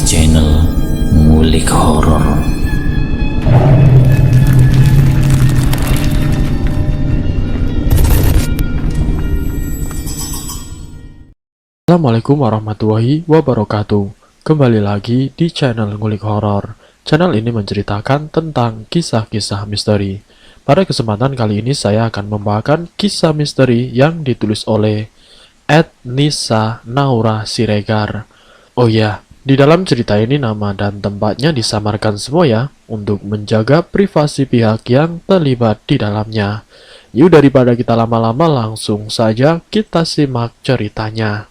channel Ngulik Horor. Assalamualaikum warahmatullahi wabarakatuh. Kembali lagi di channel Ngulik Horor. Channel ini menceritakan tentang kisah-kisah misteri. Pada kesempatan kali ini saya akan membawakan kisah misteri yang ditulis oleh Nisa Naura Siregar. Oh ya, di dalam cerita ini nama dan tempatnya disamarkan semua ya, untuk menjaga privasi pihak yang terlibat di dalamnya. Yuk daripada kita lama-lama langsung saja kita simak ceritanya.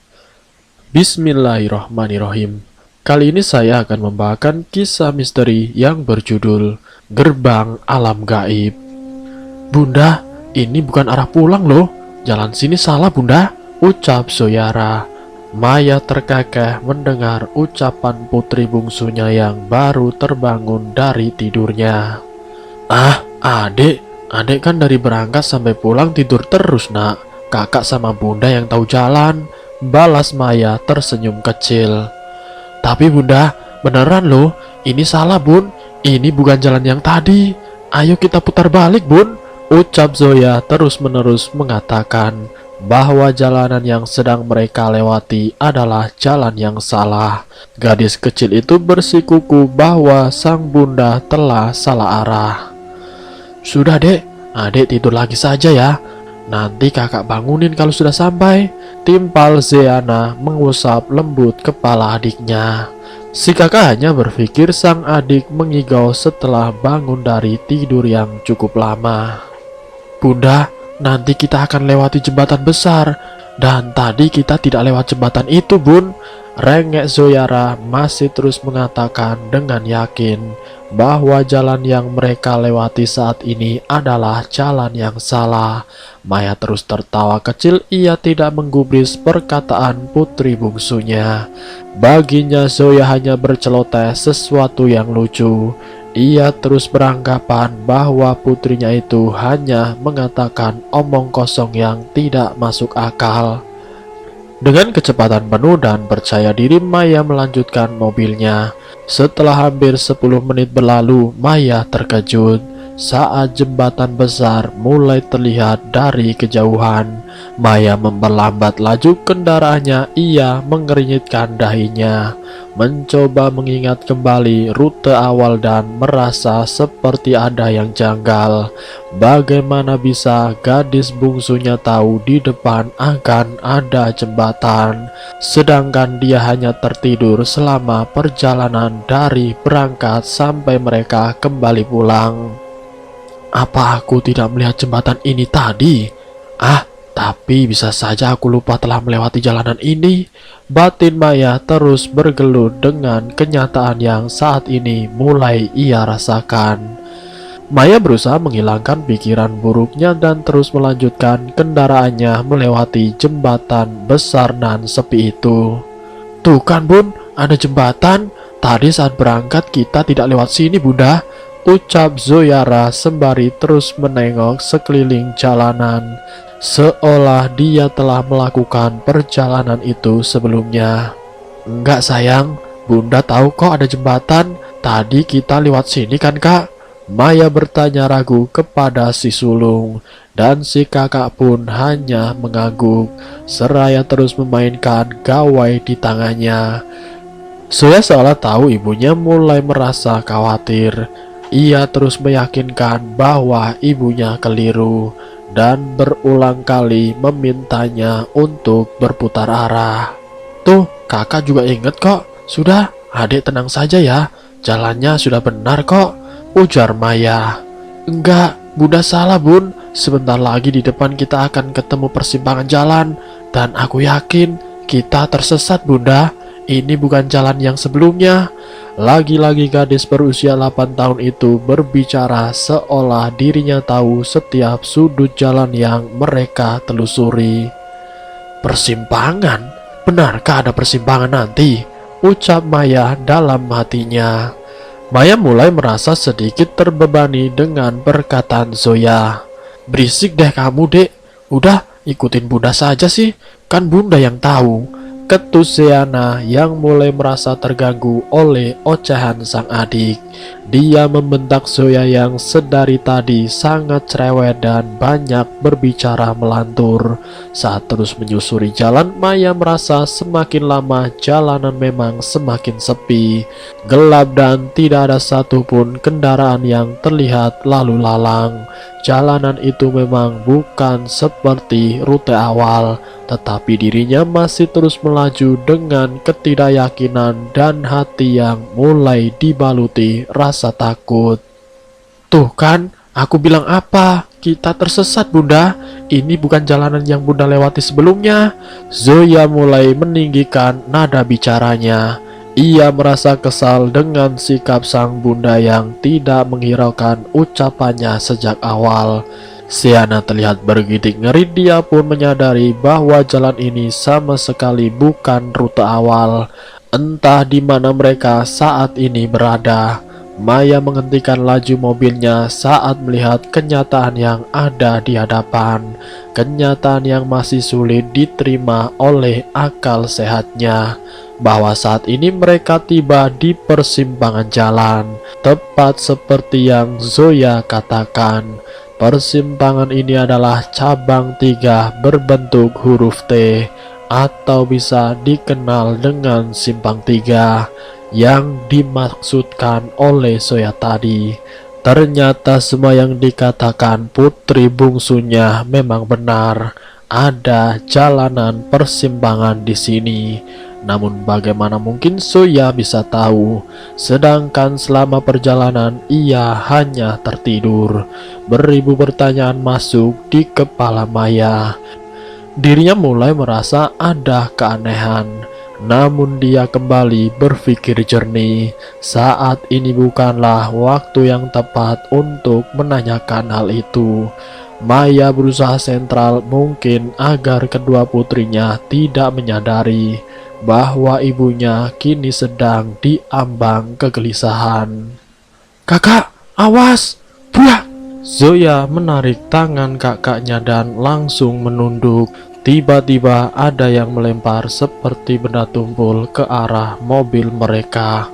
Bismillahirrahmanirrahim. Kali ini saya akan membawakan kisah misteri yang berjudul Gerbang Alam Gaib. Bunda, ini bukan arah pulang loh. Jalan sini salah bunda, ucap Zoyara. Maya terkekeh mendengar ucapan putri bungsunya yang baru terbangun dari tidurnya. Ah, adik kan dari berangkat sampai pulang tidur terus nak. Kakak sama bunda yang tahu jalan, balas Maya tersenyum kecil. Tapi bunda, beneran loh, ini salah bun, ini bukan jalan yang tadi. Ayo kita putar balik bun, ucap Zoya terus-menerus mengatakan bahwa jalanan yang sedang mereka lewati adalah jalan yang salah. Gadis kecil itu bersikuku bahwa sang bunda telah salah arah. Sudah dek, adik tidur lagi saja ya. Nanti kakak bangunin kalau sudah sampai, timpal Zeana mengusap lembut kepala adiknya. Si kakak hanya berpikir sang adik mengigau setelah bangun dari tidur yang cukup lama. Bunda, nanti kita akan lewati jembatan besar, dan tadi kita tidak lewat jembatan itu bun. Rengek Zoyara masih terus mengatakan dengan yakin bahwa jalan yang mereka lewati saat ini adalah jalan yang salah. Maya terus tertawa kecil, ia tidak menggubris perkataan putri bungsunya. Baginya Zoya hanya berceloteh sesuatu yang lucu. Ia terus beranggapan bahwa putrinya itu hanya mengatakan omong kosong yang tidak masuk akal. Dengan kecepatan penuh dan percaya diri, Maya melanjutkan mobilnya. Setelah hampir 10 menit berlalu, Maya terkejut saat jembatan besar mulai terlihat dari kejauhan. Maya memperlambat laju kendaraannya, ia mengernyitkan dahinya, mencoba mengingat kembali rute awal dan merasa seperti ada yang janggal. Bagaimana bisa gadis bungsunya tahu di depan akan ada jembatan, sedangkan dia hanya tertidur selama perjalanan dari berangkat sampai mereka kembali pulang. Apa aku tidak melihat jembatan ini tadi? Tapi bisa saja aku lupa telah melewati jalanan ini. Batin Maya terus bergelut dengan kenyataan yang saat ini mulai ia rasakan. Maya berusaha menghilangkan pikiran buruknya dan terus melanjutkan kendaraannya melewati jembatan besar dan sepi itu. Tuh kan bun, ada jembatan. Tadi saat berangkat kita tidak lewat sini bunda, ucap Zoyara sembari terus menengok sekeliling jalanan, seolah dia telah melakukan perjalanan itu sebelumnya. Enggak sayang, bunda tahu kok ada jembatan. Tadi kita lewat sini kan kak? Maya bertanya ragu kepada si sulung, dan si kakak pun hanya mengangguk seraya terus memainkan gawai di tangannya. Zoya seolah tahu ibunya mulai merasa khawatir. Ia terus meyakinkan bahwa ibunya keliru dan berulang kali memintanya untuk berputar arah. Tuh, kakak juga inget kok. Sudah, adik tenang saja ya. Jalannya sudah benar kok, ujar Maya. Enggak, bunda salah bun. Sebentar lagi di depan kita akan ketemu persimpangan jalan, dan aku yakin kita tersesat bunda. Ini bukan jalan yang sebelumnya. Lagi-lagi gadis berusia 8 tahun itu berbicara seolah dirinya tahu setiap sudut jalan yang mereka telusuri. Persimpangan? Benarkah ada persimpangan nanti? Ucap Maya dalam hatinya. Maya mulai merasa sedikit terbebani dengan perkataan Zoya. Berisik deh kamu dek. Udah ikutin bunda saja sih. Kan bunda yang tahu. Ketus Zeana yang mulai merasa terganggu oleh ocehan sang adik. Dia membentak Zoya yang sedari tadi sangat cerewet dan banyak berbicara melantur. Saat terus menyusuri jalan, Maya merasa semakin lama jalanan memang semakin sepi, gelap dan tidak ada satupun kendaraan yang terlihat lalu lalang. Jalanan itu memang bukan seperti rute awal, tetapi dirinya masih terus melaju dengan ketidakyakinan dan hati yang mulai dibaluti rasa takut. Tuh kan, aku bilang apa? Kita tersesat, Bunda. Ini bukan jalanan yang Bunda lewati sebelumnya. Zoya mulai meninggikan nada bicaranya. Ia merasa kesal dengan sikap sang bunda yang tidak menghiraukan ucapannya sejak awal. Zeana terlihat bergidik ngeri. Dia pun menyadari bahwa jalan ini sama sekali bukan rute awal. Entah di mana mereka saat ini berada. Maya menghentikan laju mobilnya saat melihat kenyataan yang ada di hadapan. Kenyataan yang masih sulit diterima oleh akal sehatnya, bahwa saat ini mereka tiba di persimpangan jalan, tepat seperti yang Zoya katakan. Persimpangan ini adalah cabang 3 berbentuk huruf T, atau bisa dikenal dengan simpang 3 yang dimaksudkan oleh Zoya tadi. Ternyata semua yang dikatakan putri bungsunya memang benar. Ada jalanan persimpangan di sini. Namun bagaimana mungkin Zoya bisa tahu? Sedangkan selama perjalanan ia hanya tertidur. Beribu pertanyaan masuk di kepala Maya. Dirinya mulai merasa ada keanehan. Namun dia kembali berpikir jernih. Saat ini bukanlah waktu yang tepat untuk menanyakan hal itu. Maya berusaha sentral mungkin agar kedua putrinya tidak menyadari bahwa ibunya kini sedang diambang kegelisahan. Kakak, awas! Buah! Zoya menarik tangan kakaknya dan langsung menunduk. Tiba-tiba ada yang melempar seperti benda tumpul ke arah mobil mereka.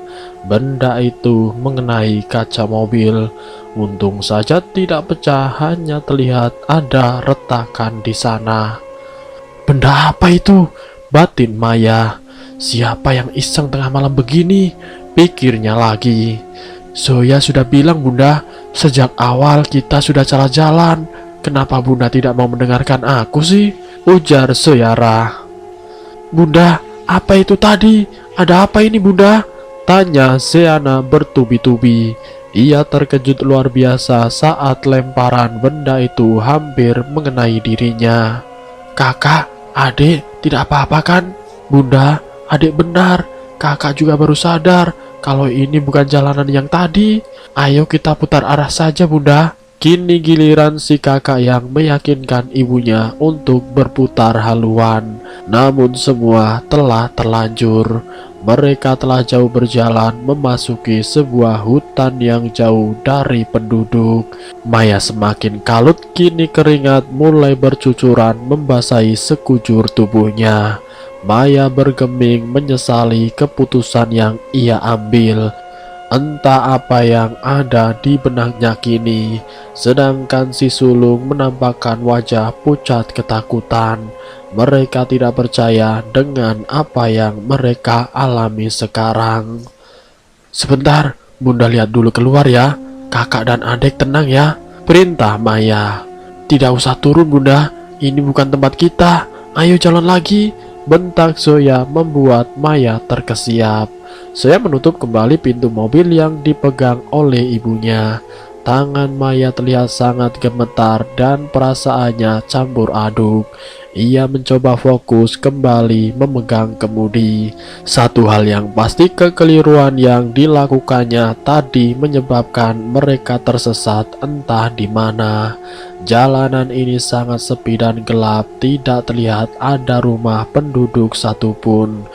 Benda itu mengenai kaca mobil. Untung saja tidak pecah, hanya terlihat ada retakan di sana. Benda apa itu? Batin Maya. Siapa yang iseng tengah malam begini? Pikirnya lagi. Zoya sudah bilang, Bunda, sejak awal kita sudah salah jalan. Kenapa Bunda tidak mau mendengarkan aku sih? Ujar Zoyara. Bunda, apa itu tadi? Ada apa ini, Bunda? Tanya Zeana bertubi-tubi. Ia terkejut luar biasa saat lemparan benda itu hampir mengenai dirinya. Kakak, adik, tidak apa-apa kan? Bunda, adik benar. Kakak juga baru sadar kalau ini bukan jalanan yang tadi. Ayo kita putar arah saja, Bunda. Kini giliran si kakak yang meyakinkan ibunya untuk berputar haluan. Namun semua telah terlanjur. Mereka telah jauh berjalan memasuki sebuah hutan yang jauh dari penduduk. Maya semakin kalut. Kini keringat mulai bercucuran membasahi sekujur tubuhnya. Maya bergeming menyesali keputusan yang ia ambil. Entah apa yang ada di benaknya kini. Sedangkan si sulung menampakkan wajah pucat ketakutan. Mereka tidak percaya dengan apa yang mereka alami sekarang. Sebentar, Bunda lihat dulu keluar ya. Kakak dan adik tenang ya, perintah Maya. Tidak usah turun, Bunda. Ini bukan tempat kita. Ayo jalan lagi. Bentak Zoya membuat Maya terkesiap. Zoya menutup kembali pintu mobil yang dipegang oleh ibunya. Tangan Maya terlihat sangat gemetar dan perasaannya campur aduk. Ia mencoba fokus kembali memegang kemudi. Satu hal yang pasti, kekeliruan yang dilakukannya tadi menyebabkan mereka tersesat entah di mana. Jalanan ini sangat sepi dan gelap, tidak terlihat ada rumah penduduk satupun.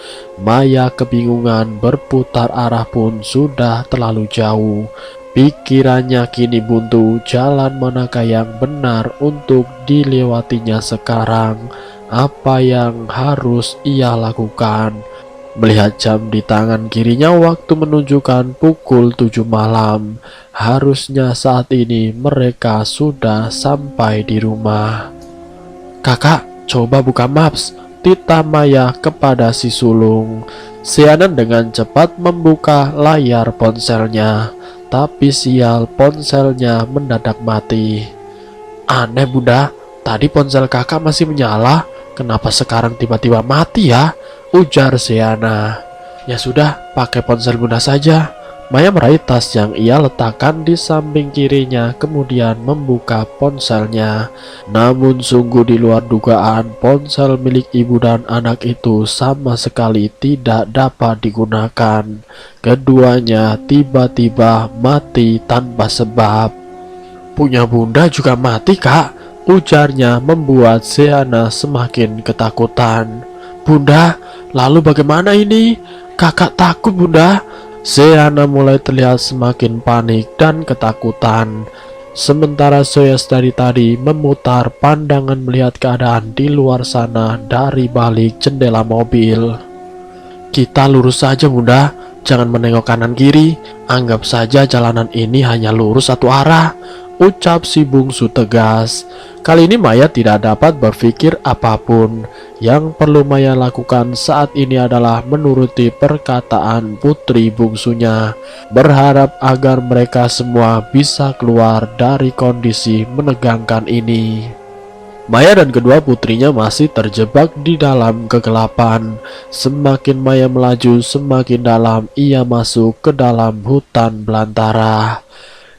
Maya kebingungan, berputar arah pun sudah terlalu jauh. Pikirannya kini buntu, jalan manakah yang benar untuk dilewatinya sekarang. apa yang harus ia lakukan. Melihat jam di tangan kirinya, waktu menunjukkan pukul 7 malam. Harusnya saat ini mereka sudah sampai di rumah. "Kakak, coba buka maps," titah Maya kepada si sulung. Sianan dengan cepat membuka layar ponselnya, tapi sial, ponselnya mendadak mati. "Aneh Bunda, tadi ponsel kakak masih menyala, kenapa sekarang tiba-tiba mati ya?" ujar Siana. "Ya sudah, pakai ponsel Bunda saja." Maya meraih tas yang ia letakkan di samping kirinya, kemudian membuka ponselnya. Namun sungguh di luar dugaan, ponsel milik ibu dan anak itu sama sekali tidak dapat digunakan. Keduanya tiba-tiba mati tanpa sebab. "Punya Bunda juga mati, Kak," ujarnya membuat Siana semakin ketakutan. "Bunda, lalu bagaimana ini? Kakak takut Bunda." Siana mulai terlihat semakin panik dan ketakutan. Sementara Zoya dari tadi memutar pandangan melihat keadaan di luar sana dari balik jendela mobil. "Kita lurus saja Bunda, jangan menengok kanan kiri. Anggap saja jalanan ini hanya lurus satu arah," ucap si bungsu tegas. Kali ini Maya tidak dapat berpikir apapun. Yang perlu Maya lakukan saat ini adalah menuruti perkataan putri bungsunya, berharap agar mereka semua bisa keluar dari kondisi menegangkan ini. Maya dan kedua putrinya masih terjebak di dalam kegelapan. Semakin Maya melaju, semakin dalam ia masuk ke dalam hutan belantara.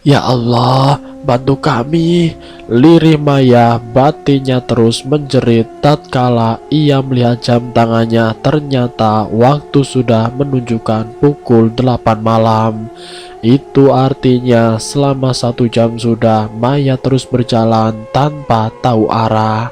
"Ya Allah, bantu kami!" lirih Maya, batinnya terus menjerit tatkala ia melihat jam tangannya. Ternyata waktu sudah menunjukkan pukul 8 malam. Itu artinya selama 1 jam sudah Maya terus berjalan tanpa tahu arah.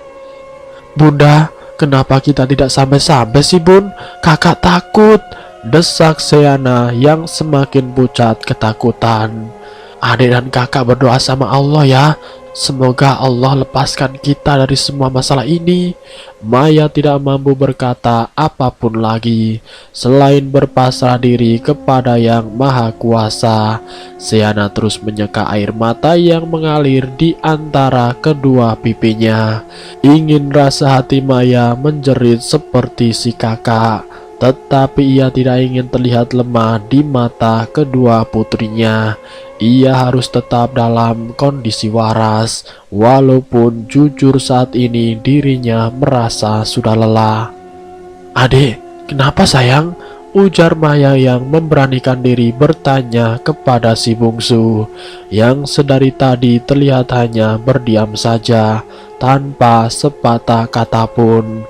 "Bunda, kenapa kita tidak sampai-sampai sih Bun? Kakak takut," desak Siana yang semakin pucat ketakutan. "Adik dan kakak berdoa sama Allah ya, semoga Allah lepaskan kita dari semua masalah ini." Maya tidak mampu berkata apapun lagi selain berpasrah diri kepada Yang Maha Kuasa. Siana terus menyeka air mata yang mengalir di antara kedua pipinya. Ingin rasa hati Maya menjerit seperti si kakak, tetapi ia tidak ingin terlihat lemah di mata kedua putrinya. Ia harus tetap dalam kondisi waras, walaupun jujur saat ini dirinya merasa sudah lelah. "Adik, kenapa sayang?" ujar Maya yang memberanikan diri bertanya kepada si bungsu, yang sedari tadi terlihat hanya berdiam saja, tanpa sepatah kata pun.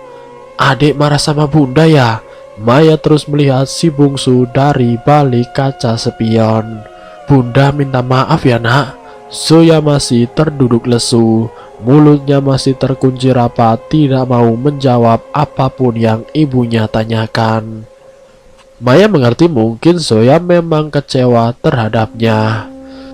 "Adik marah sama Bunda ya?" Maya terus melihat si bungsu dari balik kaca spion. "Bunda minta maaf ya nak." Zoya masih terduduk lesu, mulutnya masih terkunci rapat, tidak mau menjawab apapun yang ibunya tanyakan. Maya mengerti mungkin Zoya memang kecewa terhadapnya.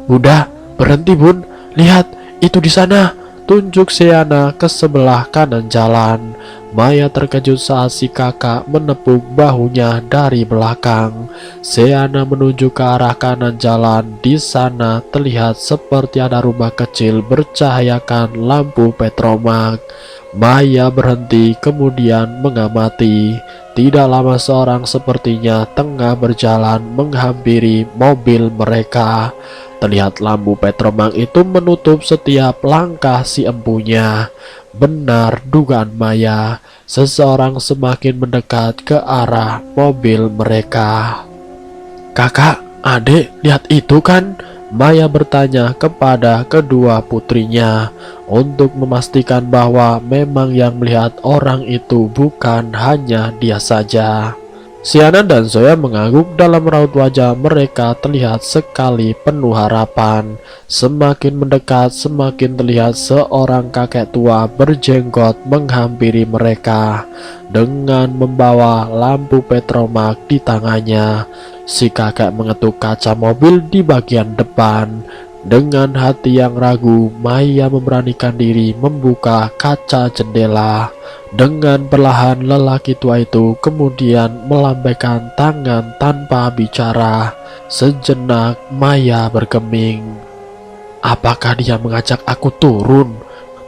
"Bunda, berhenti Bun, lihat itu di sana," tunjuk Siana ke sebelah kanan jalan. Maya terkejut saat si kakak menepuk bahunya dari belakang. Siana menuju ke arah kanan jalan. Di sana terlihat seperti ada rumah kecil bercahayakan lampu petromak. Maya berhenti kemudian mengamati. Tidak lama seorang sepertinya tengah berjalan menghampiri mobil mereka. Terlihat lampu petromak itu menutup setiap langkah si empunya. Benar dugaan Maya, seseorang semakin mendekat ke arah mobil mereka. "Kakak, adik, lihat itu kan?" Maya bertanya kepada kedua putrinya untuk memastikan bahwa memang yang melihat orang itu bukan hanya dia saja. Siana dan Zoya mengangguk, dalam raut wajah mereka terlihat sekali penuh harapan. Semakin mendekat, semakin terlihat seorang kakek tua berjenggot menghampiri mereka dengan membawa lampu petromak di tangannya. Si kakek mengetuk kaca mobil di bagian depan. Dengan hati yang ragu, Maya memberanikan diri membuka kaca jendela. Dengan perlahan lelaki tua itu kemudian melambaikan tangan tanpa bicara. Sejenak Maya bergeming. Apakah dia mengajak aku turun?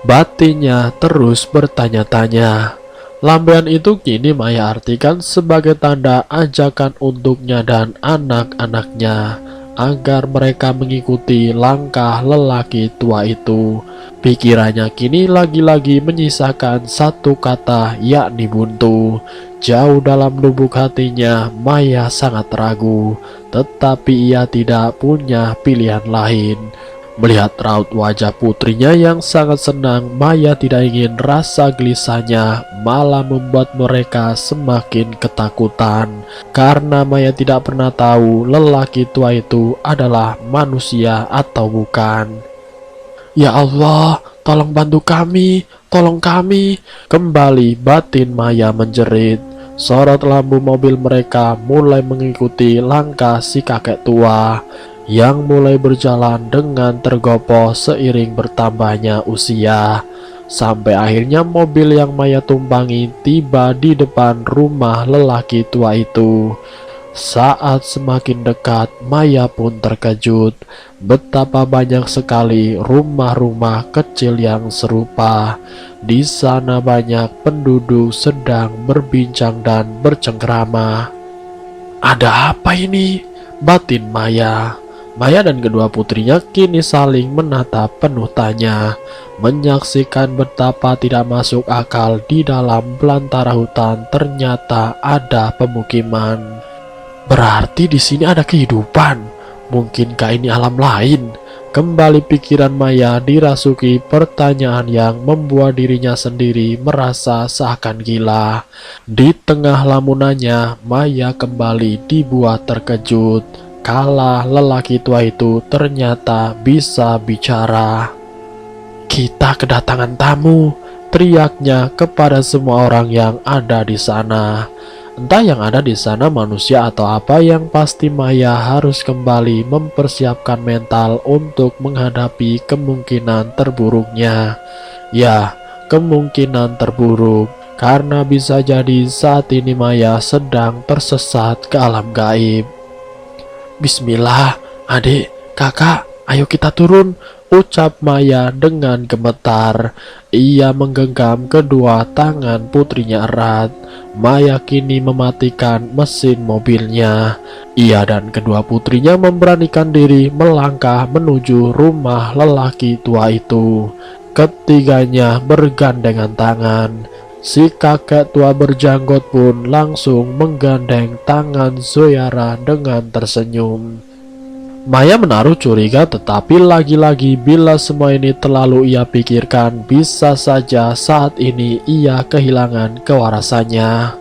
Batinnya terus bertanya-tanya. Lambaian itu kini Maya artikan sebagai tanda ajakan untuknya dan anak-anaknya agar mereka mengikuti langkah lelaki tua itu. Pikirannya kini lagi-lagi menyisakan satu kata, yakni buntu. Jauh dalam lubuk hatinya, Maya sangat ragu, tetapi ia tidak punya pilihan lain. Melihat raut wajah putrinya yang sangat senang, Maya tidak ingin rasa gelisahnya malah membuat mereka semakin ketakutan. Karena Maya tidak pernah tahu lelaki tua itu adalah manusia atau bukan. Ya Allah, tolong bantu kami, tolong kami. Kembali batin Maya menjerit. Sorot lampu mobil mereka mulai mengikuti langkah si kakek tua yang mulai berjalan dengan tergopoh seiring bertambahnya usia. Sampai akhirnya mobil yang Maya tumpangi tiba di depan rumah lelaki tua itu. Saat semakin dekat, Maya pun terkejut betapa banyak sekali rumah-rumah kecil yang serupa. Di sana banyak penduduk sedang berbincang dan bercengkrama. Ada apa ini? Batin Maya. Maya dan kedua putrinya kini saling menatap penuh tanya, menyaksikan betapa tidak masuk akal di dalam belantara hutan ternyata ada pemukiman. Berarti di sini ada kehidupan. Mungkinkah ini alam lain? Kembali pikiran Maya dirasuki pertanyaan yang membuat dirinya sendiri merasa seakan gila. Di tengah lamunannya, Maya kembali dibuat terkejut kala lelaki tua itu ternyata bisa bicara. Kita kedatangan tamu, teriaknya kepada semua orang yang ada di sana. Entah yang ada di sana manusia atau apa, yang pasti Maya harus kembali mempersiapkan mental untuk menghadapi kemungkinan terburuknya. Ya, kemungkinan terburuk, karena bisa jadi saat ini Maya sedang tersesat ke alam gaib. Bismillah, adik, kakak, ayo kita turun, ucap Maya dengan gemetar. Ia menggenggam kedua tangan putrinya erat. Maya kini mematikan mesin mobilnya. Ia dan kedua putrinya memberanikan diri melangkah menuju rumah lelaki tua itu. Ketiganya bergandengan tangan. Si kakek tua berjanggot pun langsung menggandeng tangan Zoyara dengan tersenyum. Maya menaruh curiga, tetapi lagi-lagi bila semua ini terlalu ia pikirkan, bisa saja saat ini ia kehilangan kewarasannya.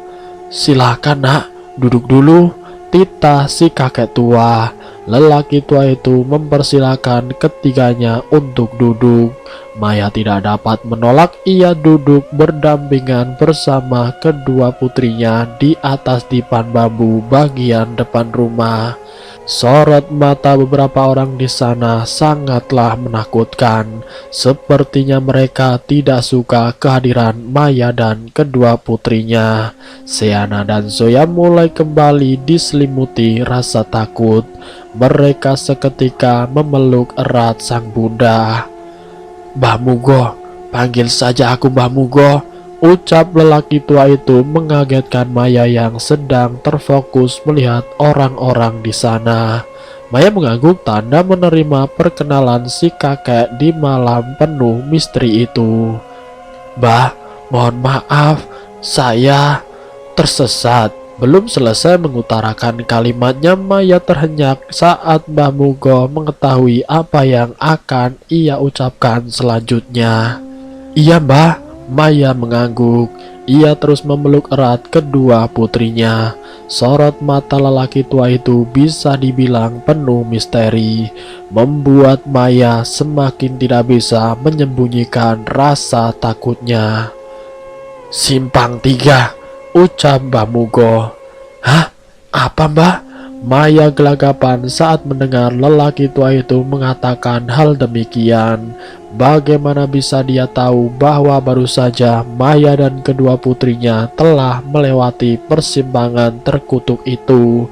Silakan nak, duduk dulu, titah si kakek tua. Lelaki tua itu mempersilahkan ketiganya untuk duduk. Maya tidak dapat menolak, ia duduk berdampingan bersama kedua putrinya di atas dipan bambu bagian depan rumah. Sorot mata beberapa orang di sana sangatlah menakutkan. Sepertinya mereka tidak suka kehadiran Maya dan kedua putrinya. Seana dan Zoya mulai kembali diselimuti rasa takut. Mereka seketika memeluk erat sang bunda. Mbah Mugo, panggil saja aku Mbah Mugo, ucap lelaki tua itu mengagetkan Maya yang sedang terfokus melihat orang-orang di sana. Maya mengangguk tanda menerima perkenalan si kakek di malam penuh misteri itu. Mbah, mohon maaf, saya tersesat. Belum selesai mengutarakan kalimatnya, Maya terhenyak saat Mbah Mugo mengetahui apa yang akan ia ucapkan selanjutnya. Iya Mbah, Maya mengangguk. Ia terus memeluk erat kedua putrinya. Sorot mata lelaki tua itu bisa dibilang penuh misteri, membuat Maya semakin tidak bisa menyembunyikan rasa takutnya. Simpang 3, ucap Mbah Mugo. Hah? Apa Mbah? Maya gelagapan saat mendengar lelaki tua itu mengatakan hal demikian. Bagaimana bisa dia tahu bahwa baru saja Maya dan kedua putrinya telah melewati persimpangan terkutuk itu.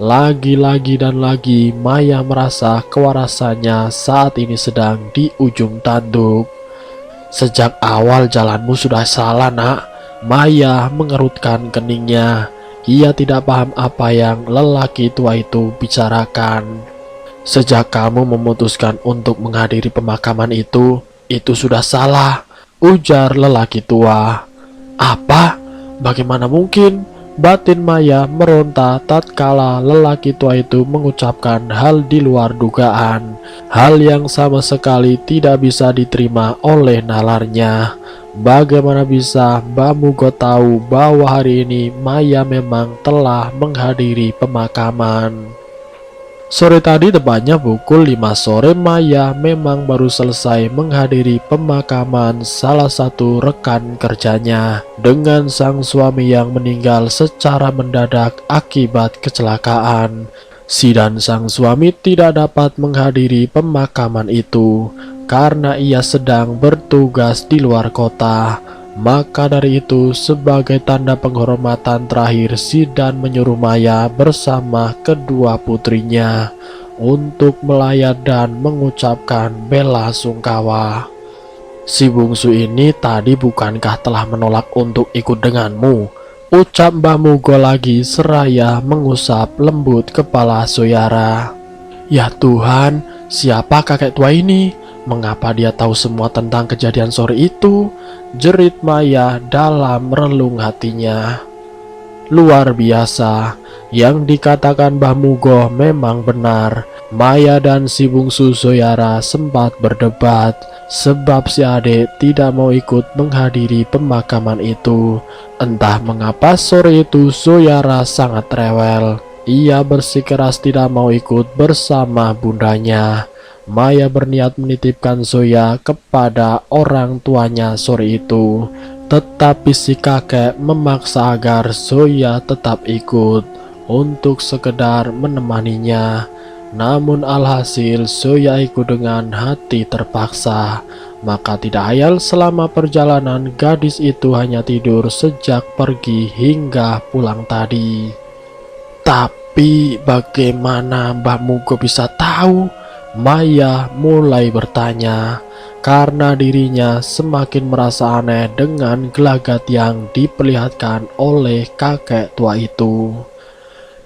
Lagi-lagi dan lagi Maya merasa kewarasannya saat ini sedang di ujung tanduk. Sejak awal jalanmu sudah salah, nak. Maya mengerutkan keningnya. Ia tidak paham apa yang lelaki tua itu bicarakan. Sejak kamu memutuskan untuk menghadiri pemakaman itu sudah salah, ujar lelaki tua. Apa? Bagaimana mungkin? Batin Maya meronta tatkala lelaki tua itu mengucapkan hal di luar dugaan, hal yang sama sekali tidak bisa diterima oleh nalarnya. Bagaimana bisa Mbak Mugo tahu bahwa hari ini Maya memang telah menghadiri pemakaman? Sore tadi tepatnya pukul 5 sore Maya memang baru selesai menghadiri pemakaman salah satu rekan kerjanya dengan sang suami yang meninggal secara mendadak akibat kecelakaan. Si dan sang suami tidak dapat menghadiri pemakaman itu karena ia sedang bertugas di luar kota. Maka dari itu, sebagai tanda penghormatan terakhir, Zidan menyuruh Maya bersama kedua putrinya untuk melayat dan mengucapkan bela sungkawa. Si bungsu ini tadi bukankah telah menolak untuk ikut denganmu? Ucap Mbah Mugo lagi seraya mengusap lembut kepala Soyara. Ya Tuhan, siapa kakek tua ini? Mengapa dia tahu semua tentang kejadian sore itu? Jerit Maya dalam relung hatinya. Luar biasa, yang dikatakan Mbah Mugo memang benar. Maya dan si bungsu Soyara sempat berdebat sebab si adik tidak mau ikut menghadiri pemakaman itu. Entah mengapa sore itu Soyara sangat rewel. Ia bersikeras tidak mau ikut bersama bundanya. Maya berniat menitipkan Zoya kepada orang tuanya sore itu, tetapi si kakek memaksa agar Zoya tetap ikut untuk sekedar menemaninya. Namun alhasil Zoya ikut dengan hati terpaksa. Maka tidak ayal selama perjalanan gadis itu hanya tidur sejak pergi hingga pulang tadi. Tapi bagaimana Mbah Mugo bisa tahu? Maya mulai bertanya karena dirinya semakin merasa aneh dengan gelagat yang diperlihatkan oleh kakek tua itu.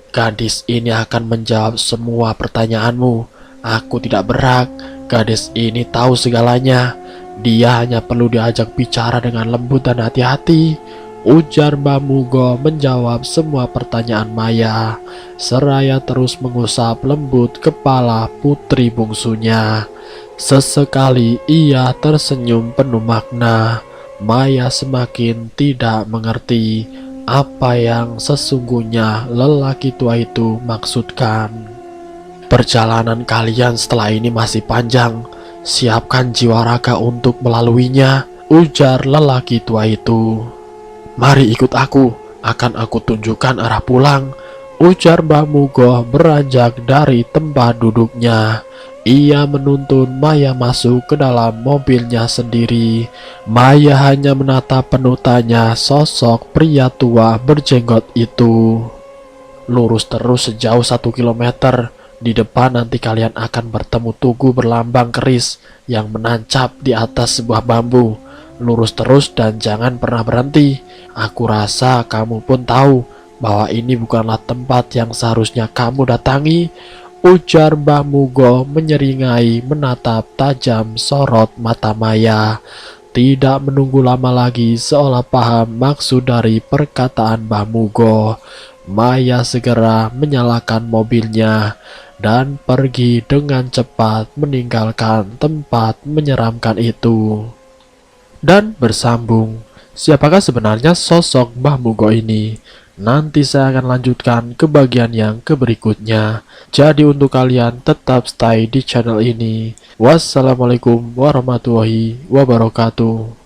Gadis ini akan menjawab semua pertanyaanmu. Aku tidak berhak. Gadis ini tahu segalanya. Dia hanya perlu diajak bicara dengan lembut dan hati-hati. Ujar Mbah Mugo menjawab semua pertanyaan Maya, seraya terus mengusap lembut kepala putri bungsunya. Sesekali ia tersenyum penuh makna. Maya semakin tidak mengerti apa yang sesungguhnya lelaki tua itu maksudkan. Perjalanan kalian setelah ini masih panjang. Siapkan jiwa raga untuk melaluinya, ujar lelaki tua itu. Mari ikut aku, akan aku tunjukkan arah pulang, ujar Mbah Mugo beranjak dari tempat duduknya. Ia menuntun Maya masuk ke dalam mobilnya sendiri. Maya hanya menatap penuh tanya sosok pria tua berjenggot itu. Lurus terus sejauh 1 kilometer. Di depan nanti kalian akan bertemu tugu berlambang keris yang menancap di atas sebuah bambu. Lurus terus dan jangan pernah berhenti. Aku rasa kamu pun tahu bahwa ini bukanlah tempat yang seharusnya kamu datangi, ujar Mbah Mugo menyeringai menatap tajam sorot mata Maya. Tidak menunggu lama lagi seolah paham maksud dari perkataan Mbah Mugo, Maya segera menyalakan mobilnya dan pergi dengan cepat meninggalkan tempat menyeramkan itu. Dan bersambung, siapakah sebenarnya sosok Mbah Mugo ini? Nanti saya akan lanjutkan ke bagian yang berikutnya. Jadi untuk kalian tetap stay di channel ini. Wassalamualaikum warahmatullahi wabarakatuh.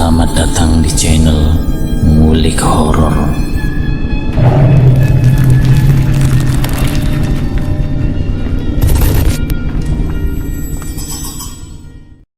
Selamat datang di channel Ngulik Horor.